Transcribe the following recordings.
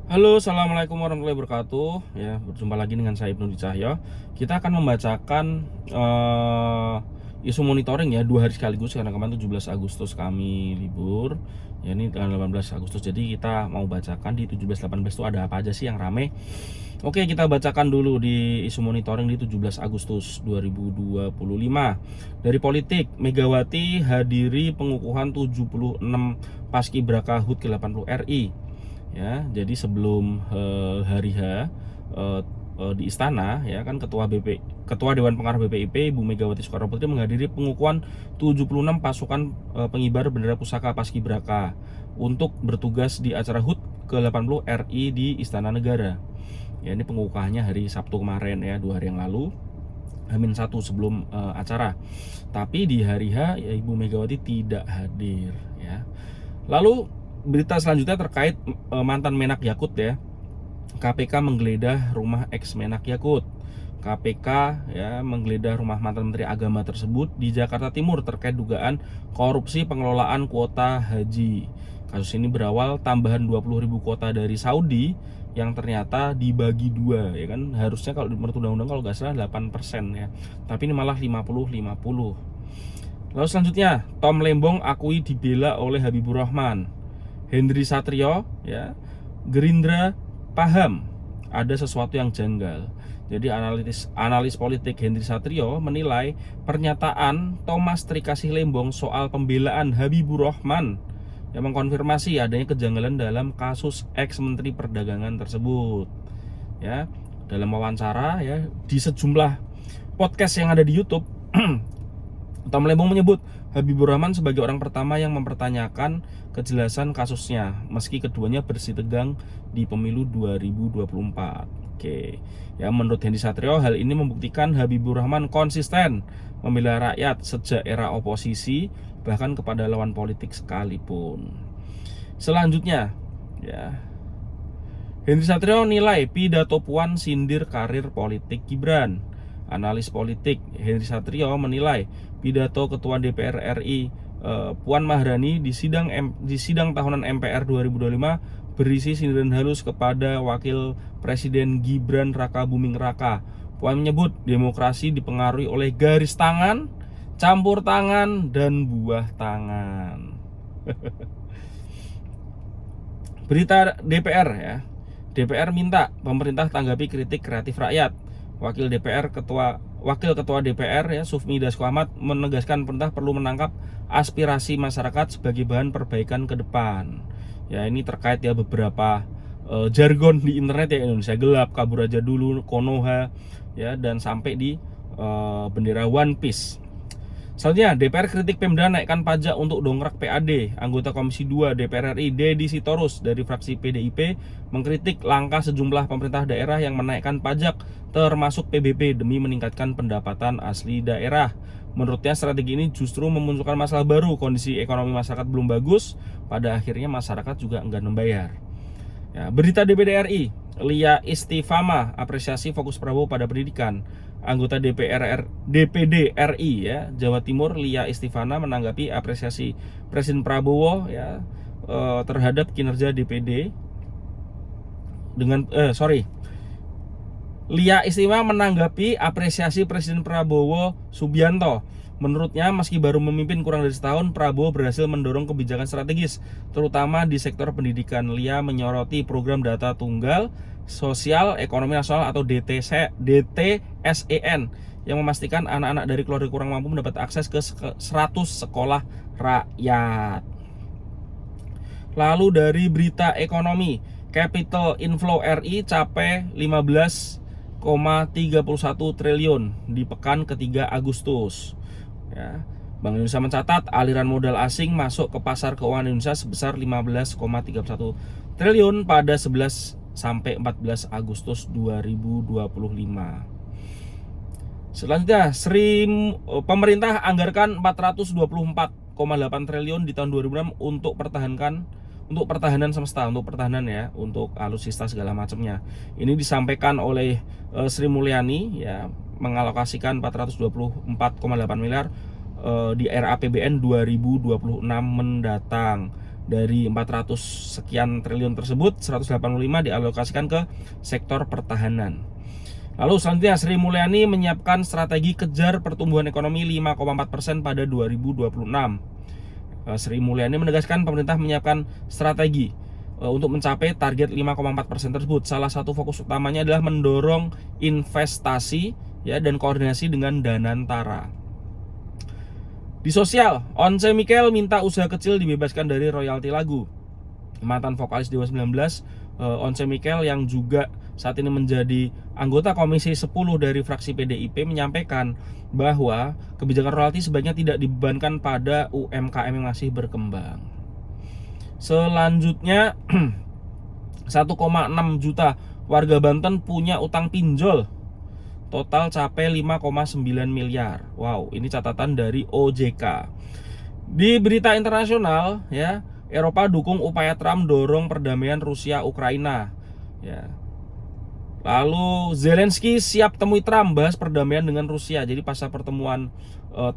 Halo, assalamualaikum warahmatullahi wabarakatuh. Ya, berjumpa lagi dengan saya Ibnu Cahyo. Kita akan membacakan isu monitoring ya 2 hari sekaligus karena kemarin 17 Agustus kami libur. Ya, ini tanggal 18 Agustus. Jadi kita mau bacakan di 17 18 itu ada apa aja sih yang rame. Oke, kita bacakan dulu di isu monitoring di 17 Agustus 2025. Dari politik, Megawati hadiri pengukuhan 76 Paskibraka HUT ke-80 RI. Ya, jadi sebelum hari H di istana ya kan Ketua Dewan Pengarah BPIP Ibu Megawati Soekarno Putri menghadiri pengukuhan 76 pasukan pengibar bendera pusaka Paskibraka untuk bertugas di acara HUT ke-80 RI di Istana Negara. Ya, ini pengukuhannya hari Sabtu kemarin ya, 2 hari yang lalu. H-1 sebelum acara. Tapi di hari H ya, Ibu Megawati tidak hadir ya. Lalu berita selanjutnya terkait mantan Menak Yakut ya. KPK menggeledah rumah ex Menak Yakut. KPK ya menggeledah rumah mantan Menteri Agama tersebut di Jakarta Timur terkait dugaan korupsi pengelolaan kuota haji. Kasus ini berawal tambahan 20.000 kuota dari Saudi yang ternyata dibagi dua ya kan, harusnya kalau menurut undang-undang kalau nggak salah 8% ya. Tapi ini malah 50-50. Lalu selanjutnya, Tom Lembong akui dibela oleh Habibur Rahman. Henry Satrio ya, Gerindra paham ada sesuatu yang janggal. Jadi analis politik Henry Satrio menilai pernyataan Thomas Trikasih Lembong soal pembelaan Habibur Rahman yang mengkonfirmasi adanya kejanggalan dalam kasus ex Menteri Perdagangan tersebut. Ya, dalam wawancara ya di sejumlah podcast yang ada di YouTube, Tom Lembong menyebut Habibur Rahman sebagai orang pertama yang mempertanyakan kejelasan kasusnya, meski keduanya bersih tegang di pemilu 2024. Oke, ya menurut Hendy Satrio, hal ini membuktikan Habibur Rahman konsisten membela rakyat sejak era oposisi, bahkan kepada lawan politik sekalipun. Selanjutnya, ya Henry Satrio nilai pidato Puan sindir karir politik Gibran. Analis politik Henry Satrio menilai pidato Ketua DPR RI Puan Maharani di sidang tahunan MPR 2025 berisi sindiran halus kepada Wakil Presiden Gibran Raka Buming Raka. Puan menyebut demokrasi dipengaruhi oleh garis tangan, campur tangan, dan buah tangan. Berita DPR ya. DPR minta pemerintah tanggapi kritik kreatif rakyat. Wakil Ketua DPR ya Sufmi Dasko Ahmad menegaskan pemerintah perlu menangkap aspirasi masyarakat sebagai bahan perbaikan ke depan. Ya, ini terkait ya beberapa jargon di internet ya, Indonesia gelap, kabur aja dulu, Konoha ya, dan sampai di bendera One Piece. Selanjutnya, DPR kritik Pemda naikkan pajak untuk dongkrak PAD. Anggota Komisi 2 DPR RI Dedi Sitorus dari fraksi PDIP mengkritik langkah sejumlah pemerintah daerah yang menaikkan pajak termasuk PBB demi meningkatkan pendapatan asli daerah. Menurutnya strategi ini justru memunculkan masalah baru, kondisi ekonomi masyarakat belum bagus, pada akhirnya masyarakat juga enggan membayar. Ya, berita DPD RI, Lia Istifama apresiasi fokus Prabowo pada pendidikan. Anggota DPD RI ya Jawa Timur Lia Istifana menanggapi apresiasi Presiden Prabowo ya terhadap kinerja DPD Lia Istifana menanggapi apresiasi Presiden Prabowo Subianto. Menurutnya, meski baru memimpin kurang dari setahun, Prabowo berhasil mendorong kebijakan strategis, terutama di sektor pendidikan. Lia menyoroti program data tunggal, sosial, ekonomi nasional atau DTSEN, yang memastikan anak-anak dari keluarga kurang mampu mendapat akses ke 100 sekolah rakyat. Lalu dari berita ekonomi, capital inflow RI capai 15,31 triliun di pekan ketiga Agustus. Ya, Bank Indonesia mencatat aliran modal asing masuk ke pasar keuangan Indonesia sebesar 15,31 triliun pada 11 sampai 14 Agustus 2025. Selanjutnya, pemerintah anggarkan 424,8 triliun di tahun 2006 untuk pertahanan semesta, untuk pertahanan ya, untuk alutsista segala macamnya. Ini disampaikan oleh Sri Mulyani ya, mengalokasikan 424,8 miliar di era APBN 2026 mendatang. Dari 400 sekian triliun tersebut, 185 dialokasikan ke sektor pertahanan. Lalu selanjutnya, Sri Mulyani menyiapkan strategi kejar pertumbuhan ekonomi 5,4% pada 2026. Sri Mulyani menegaskan pemerintah menyiapkan strategi untuk mencapai target 5,4% tersebut. Salah satu fokus utamanya adalah mendorong investasi ya dan koordinasi dengan Danantara. Di sosial, Once Mikel minta usaha kecil dibebaskan dari royalti lagu. Mantan vokalis Dewa 19, Once Mikel yang juga saat ini menjadi anggota Komisi 10 dari fraksi PDIP menyampaikan bahwa kebijakan royalti sebaiknya tidak dibebankan pada UMKM yang masih berkembang. Selanjutnya, 1,6 juta warga Banten punya utang pinjol. Total capai 5,9 miliar. Wow, ini catatan dari OJK. Di berita internasional ya, Eropa dukung upaya Trump dorong perdamaian Rusia Ukraina. Ya. Lalu Zelensky siap temui Trump bahas perdamaian dengan Rusia. Jadi pasca pertemuan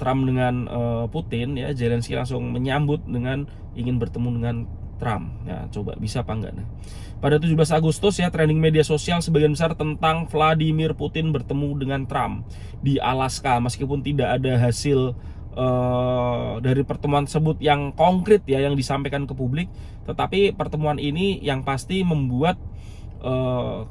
Trump dengan Putin ya, Zelensky langsung menyambut dengan ingin bertemu dengan Trump. Ya, coba bisa apa enggak nih. Pada 17 Agustus ya, trending media sosial sebagian besar tentang Vladimir Putin bertemu dengan Trump di Alaska, meskipun tidak ada hasil dari pertemuan tersebut yang konkret ya yang disampaikan ke publik, tetapi pertemuan ini yang pasti membuat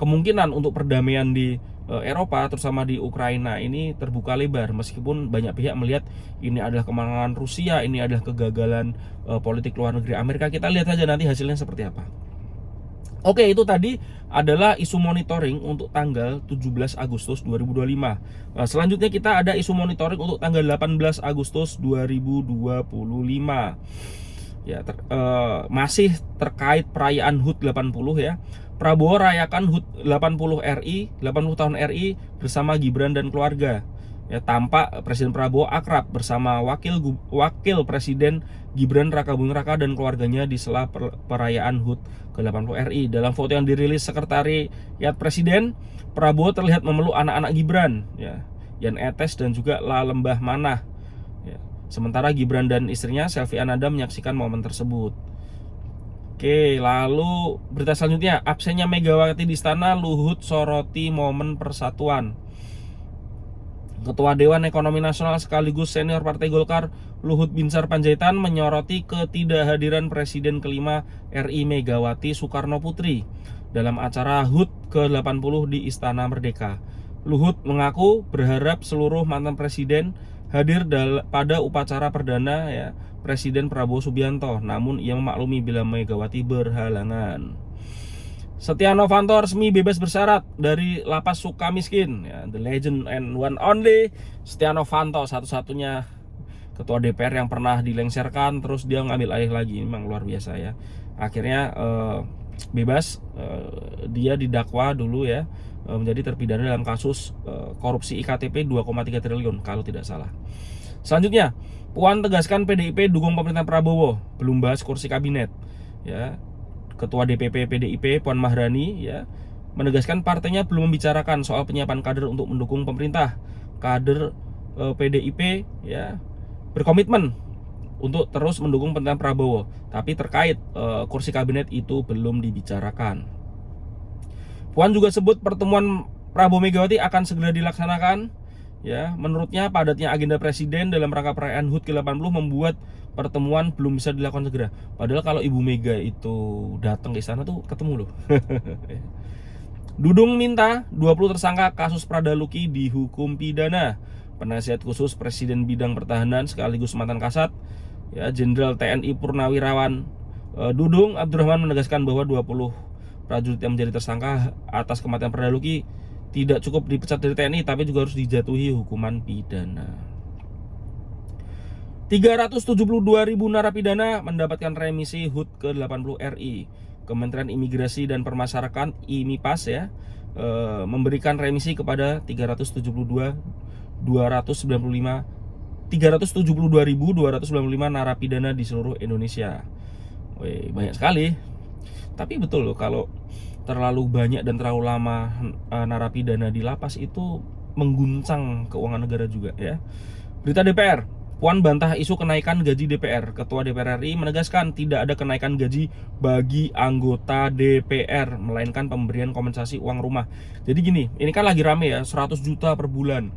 kemungkinan untuk perdamaian di Eropa, terutama di Ukraina ini terbuka lebar, meskipun banyak pihak melihat ini adalah kemenangan Rusia, ini adalah kegagalan politik luar negeri Amerika. Kita lihat saja nanti hasilnya seperti apa. Oke, itu tadi adalah isu monitoring untuk tanggal 17 Agustus 2025. Selanjutnya kita ada isu monitoring untuk tanggal 18 Agustus 2025. Ya, masih terkait perayaan HUT 80 ya. Prabowo rayakan HUT 80 RI, 80 tahun RI bersama Gibran dan keluarga. Ya, tampak Presiden Prabowo akrab bersama wakil Presiden Gibran Raka Buming Raka dan keluarganya di sela perayaan HUT ke-80 RI. Dalam foto yang dirilis Sekretariat Presiden, Prabowo terlihat memeluk anak-anak Gibran, ya, Yan Etes dan juga La Lembah Manah. Ya. Sementara Gibran dan istrinya Selvi Ananda menyaksikan momen tersebut. Oke, lalu berita selanjutnya, absennya Megawati di istana, Luhut soroti momen persatuan. Ketua Dewan Ekonomi Nasional sekaligus senior Partai Golkar Luhut Binsar Panjaitan menyoroti ketidakhadiran Presiden kelima RI Megawati Soekarno Putri dalam acara HUT ke-80 di Istana Merdeka. Luhut mengaku berharap seluruh mantan presiden hadir pada upacara perdana ya Presiden Prabowo Subianto, namun ia memaklumi bila Megawati berhalangan. Setia Novanto resmi bebas bersyarat dari lapas Sukamiskin ya, the legend and one only Setia Novanto, satu-satunya ketua DPR yang pernah dilengsarkan terus dia ngambil alih lagi. Ini memang luar biasa ya. Akhirnya bebas. Dia didakwa dulu ya menjadi terpidana dalam kasus korupsi IKTP 2,3 triliun kalau tidak salah. Selanjutnya, Puan tegaskan PDIP dukung pemerintahan Prabowo, belum bahas kursi kabinet ya. Ketua DPP PDIP Puan Maharani ya menegaskan partainya belum membicarakan soal penyiapan kader untuk mendukung pemerintah. Kader PDIP ya berkomitmen untuk terus mendukung pemerintahan Prabowo, tapi terkait kursi kabinet itu belum dibicarakan. Puan juga sebut pertemuan Prabowo Megawati akan segera dilaksanakan. Ya, menurutnya padatnya agenda presiden dalam rangka perayaan HUT ke-80 membuat pertemuan belum bisa dilakukan segera. Padahal kalau Ibu Mega itu datang ke istana tuh ketemu loh. Dudung minta 20 tersangka kasus Pradaluki dihukum pidana. Penasihat khusus Presiden Bidang Pertahanan sekaligus mantan Kasat ya Jenderal TNI Purnawirawan Dudung Abdurrahman menegaskan bahwa 20 prajurit yang menjadi tersangka atas kematian Pradaluki tidak cukup dipecat dari TNI, tapi juga harus dijatuhi hukuman pidana. 372.000 narapidana mendapatkan remisi HUT ke-80 RI. Kementerian Imigrasi dan Permasyarakatan IMIPAS ya memberikan remisi kepada 372.295 narapidana di seluruh Indonesia. Wih, banyak sekali. Tapi betul loh, kalau terlalu banyak dan terlalu lama narapidana di lapas itu mengguncang keuangan negara juga ya. Berita DPR, Puan bantah isu kenaikan gaji DPR. Ketua DPR RI menegaskan tidak ada kenaikan gaji bagi anggota DPR, melainkan pemberian kompensasi uang rumah. Jadi gini, ini kan lagi rame ya, 100 juta per bulan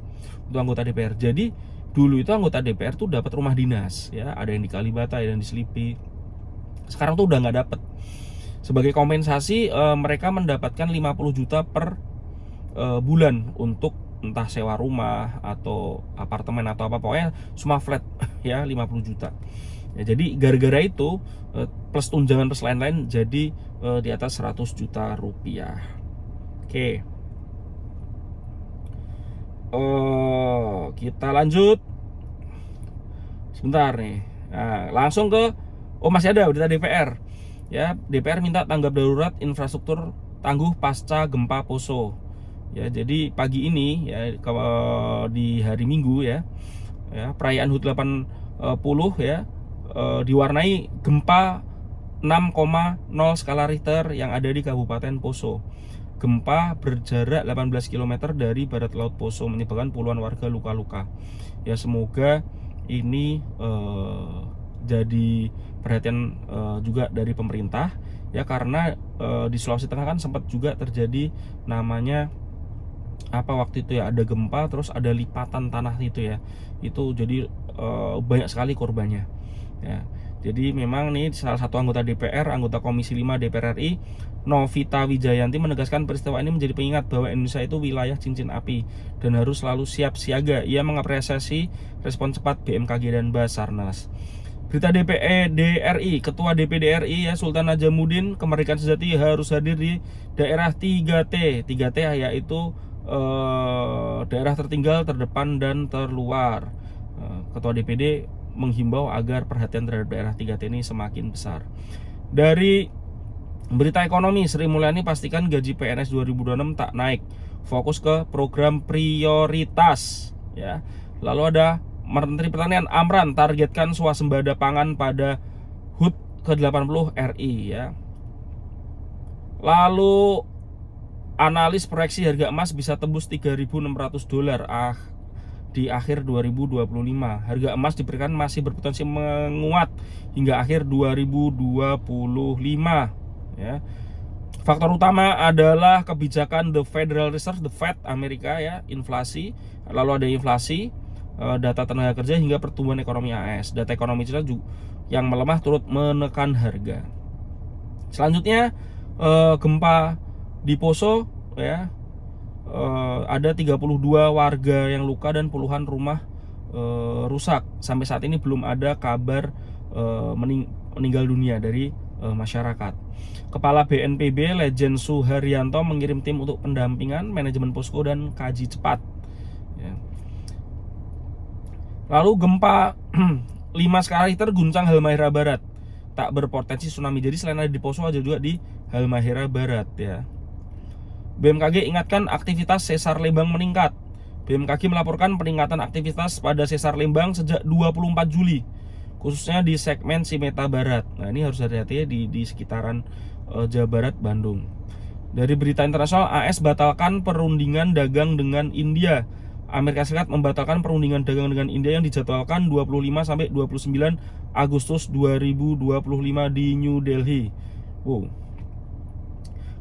untuk anggota DPR. Jadi dulu itu anggota DPR tuh dapat rumah dinas, ya, ada yang di Kalibata, ada yang di Selipi. Sekarang tuh udah nggak dapat. Sebagai kompensasi mereka mendapatkan 50 juta per bulan untuk entah sewa rumah atau apartemen atau apa, pokoknya semua flat ya 50 juta. Ya, jadi gara-gara itu plus tunjangan plus lain-lain jadi di atas 100 juta rupiah. Oke. Kita lanjut. Sebentar nih. Nah, langsung ke masih ada berita DPR. Ya, DPR minta tanggap darurat infrastruktur tangguh pasca gempa Poso. Ya, jadi pagi ini ya di hari Minggu ya perayaan HUT 80 ya diwarnai gempa 6,0 skala Richter yang ada di Kabupaten Poso. Gempa berjarak 18 km dari barat laut Poso menyebabkan puluhan warga luka-luka. Ya, semoga ini jadi perhatian juga dari pemerintah ya, karena di Sulawesi Tengah kan sempat juga terjadi namanya waktu itu ya, ada gempa terus ada lipatan tanah itu ya, itu jadi banyak sekali korbannya ya. Jadi memang nih salah satu anggota DPR, anggota Komisi 5 DPR RI, Novita Wijayanti menegaskan peristiwa ini menjadi pengingat bahwa Indonesia itu wilayah cincin api dan harus selalu siap siaga. Ia mengapresiasi respon cepat BMKG dan Basarnas. Berita DRI, Ketua DPD RI ya Sultan Najamuddin, kemerdekaan sejati harus hadir di daerah 3T. 3T yaitu daerah tertinggal, terdepan, dan terluar. Ketua DPD menghimbau agar perhatian terhadap daerah 3T ini semakin besar. Dari berita ekonomi, Sri Mulyani pastikan gaji PNS 2026 tak naik, fokus ke program prioritas ya. Lalu ada Menteri Pertanian Amran targetkan swasembada pangan pada HUT ke-80 RI ya. Lalu analis proyeksi harga emas bisa tembus $3.600 di akhir 2025. Harga emas diperkirakan masih berpotensi menguat hingga akhir 2025 ya. Faktor utama adalah kebijakan The Federal Reserve, the Fed Amerika ya, inflasi, lalu ada inflasi, data tenaga kerja hingga pertumbuhan ekonomi AS. Data ekonomi Cina juga yang melemah turut menekan harga. Selanjutnya gempa di Poso ya, ada 32 warga yang luka dan puluhan rumah rusak. Sampai saat ini belum ada kabar meninggal dunia dari masyarakat. Kepala BNPB Legend Suharyanto mengirim tim untuk pendampingan, manajemen posko, dan kaji cepat ya. Lalu gempa 5 skala Richter guncang Halmahera Barat, tak berpotensi tsunami. Jadi selain ada di Poso, ada juga di Halmahera Barat ya. BMKG ingatkan aktivitas sesar Lembang meningkat. BMKG melaporkan peningkatan aktivitas pada sesar Lembang sejak 24 Juli, khususnya di segmen Simeta Barat. Nah, ini harus hati-hati ya di sekitaran Jawa Barat, Bandung. Dari berita internasional, AS batalkan perundingan dagang dengan India. Amerika Serikat membatalkan perundingan dagang dengan India yang dijadwalkan 25 sampai 29 Agustus 2025 di New Delhi. Wow.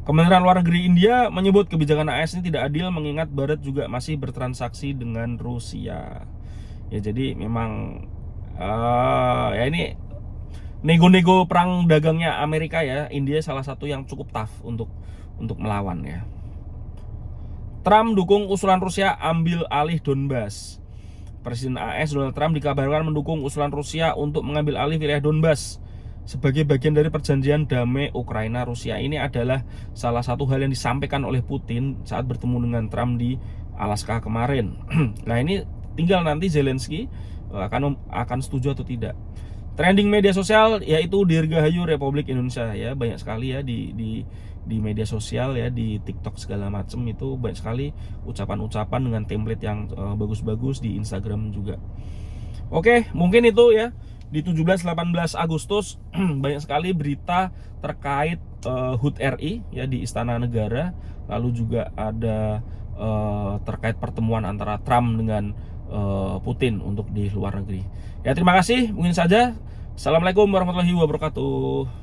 Kementerian Luar Negeri India menyebut kebijakan AS ini tidak adil mengingat Barat juga masih bertransaksi dengan Rusia. Ya, jadi memang ya ini nego-nego perang dagangnya Amerika ya. India salah satu yang cukup tough untuk melawan ya. Trump dukung usulan Rusia ambil alih Donbas. Presiden AS Donald Trump dikabarkan mendukung usulan Rusia untuk mengambil alih wilayah Donbas sebagai bagian dari perjanjian damai Ukraina-Rusia. Ini adalah salah satu hal yang disampaikan oleh Putin saat bertemu dengan Trump di Alaska kemarin. Nah, ini tinggal nanti Zelensky akan setuju atau tidak. Trending media sosial yaitu Dirgahayu Republik Indonesia ya, banyak sekali ya di media sosial ya, di TikTok segala macam itu banyak sekali ucapan-ucapan dengan template yang bagus-bagus, di Instagram juga. Oke, mungkin itu ya. Di 17-18 Agustus banyak sekali berita terkait HUT RI ya di Istana Negara. Lalu juga ada terkait pertemuan antara Trump dengan Putin untuk di luar negeri. Ya terima kasih, mungkin saja. Assalamualaikum warahmatullahi wabarakatuh.